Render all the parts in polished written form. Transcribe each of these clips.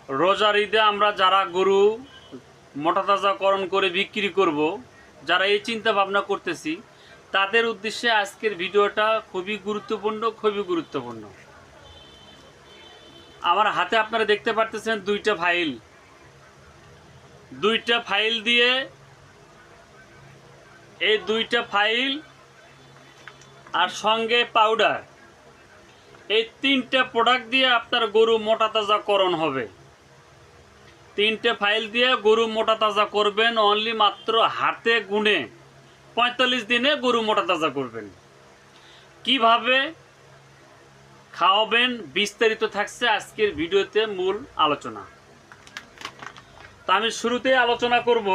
রোজার ঈদে আমরা যারা গরু মোটাতাজাকরণ করে বিক্রি করব, যারা এই চিন্তা ভাবনা করতেছি, তাদের উদ্দেশ্যে আজকের ভিডিওটা খুবই গুরুত্বপূর্ণ। আমার হাতে আপনারা দেখতে পারতেছেন দুইটা ফাইল দিয়ে, এই দুইটা ফাইল আর সঙ্গে পাউডার, এই তিনটে প্রোডাক্ট দিয়ে আপনার গরু মোটাতাজাকরণ হবে। তিনটে ফাইল দিয়ে গরু মোটাতাজা করবেন, অনলি মাত্র হাতে গুনে 45 দিনে গরু মোটাতাজা করবেন। কিভাবে খাওয়াবেন বিস্তারিত থাকছে আজকের ভিডিওতে মূল আলোচনা। তা আমি শুরুতে আলোচনা করব,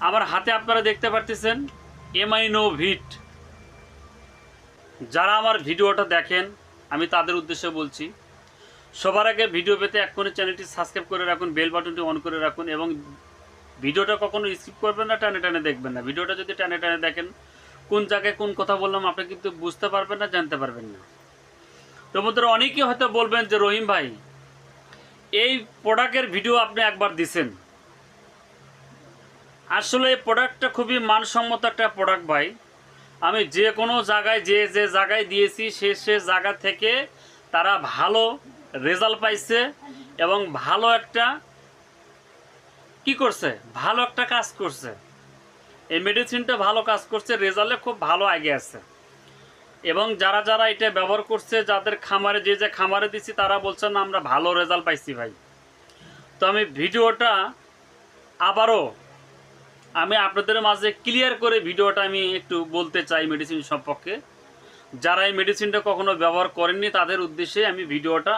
আমার হাতে আপনারা দেখতে পারতেছেন এমাইনোভিট। যারা আমার ভিডিওটা দেখেন আমি তাদের উদ্দেশ্যে বলছি, সবার আগে ভিডিও পেতে এক্ষুনি চ্যানেলটি সাবস্ক্রাইব করে রাখুন, বেল বাটনটি অন করে রাখুন এবং ভিডিওটা কখনো স্কিপ করবেন না, টানে টানে দেখবেন না। ভিডিওটা যদি টানে টানে দেখেন, কোন জায়গায় কোন কথা বললাম আপনি কিন্তু বুঝতে পারবেন না, জানতে পারবেন না। তোমাদের অনেকেই হয়তো বলবেন যে রহিম ভাই, এই প্রোডাক্টের ভিডিও আপনি একবার দিছেন। আসলে এই প্রোডাক্টটা খুবই মানসম্মত একটা প্রোডাক্ট ভাই। আমি যে কোনো জায়গায় যে জায়গায় দিয়েছি সে জায়গা থেকে তারা ভালো রেজাল্ট পাইছে এবং ভালো একটা ভালো একটা কাজ করছে। এই মেডিসিনটা ভালো কাজ করছে, রেজাল্টে খুব ভালো আগে আছে। এবং যারা যারা এটা ব্যবহার করছে, যাদের খামারে যে খামারে দিচ্ছি, তারা বলছেন আমরা ভালো রেজাল্ট পাইছি ভাই। তো আমি ভিডিওটা আবারও আমি আপনাদের মাঝে ক্লিয়ার করে ভিডিওটা আমি একটু বলতে চাই মেডিসিন সম্পর্কে। যারা এই মেডিসিনটা কখনো ব্যবহার করেননি তাদের উদ্দেশ্যে আমি ভিডিওটা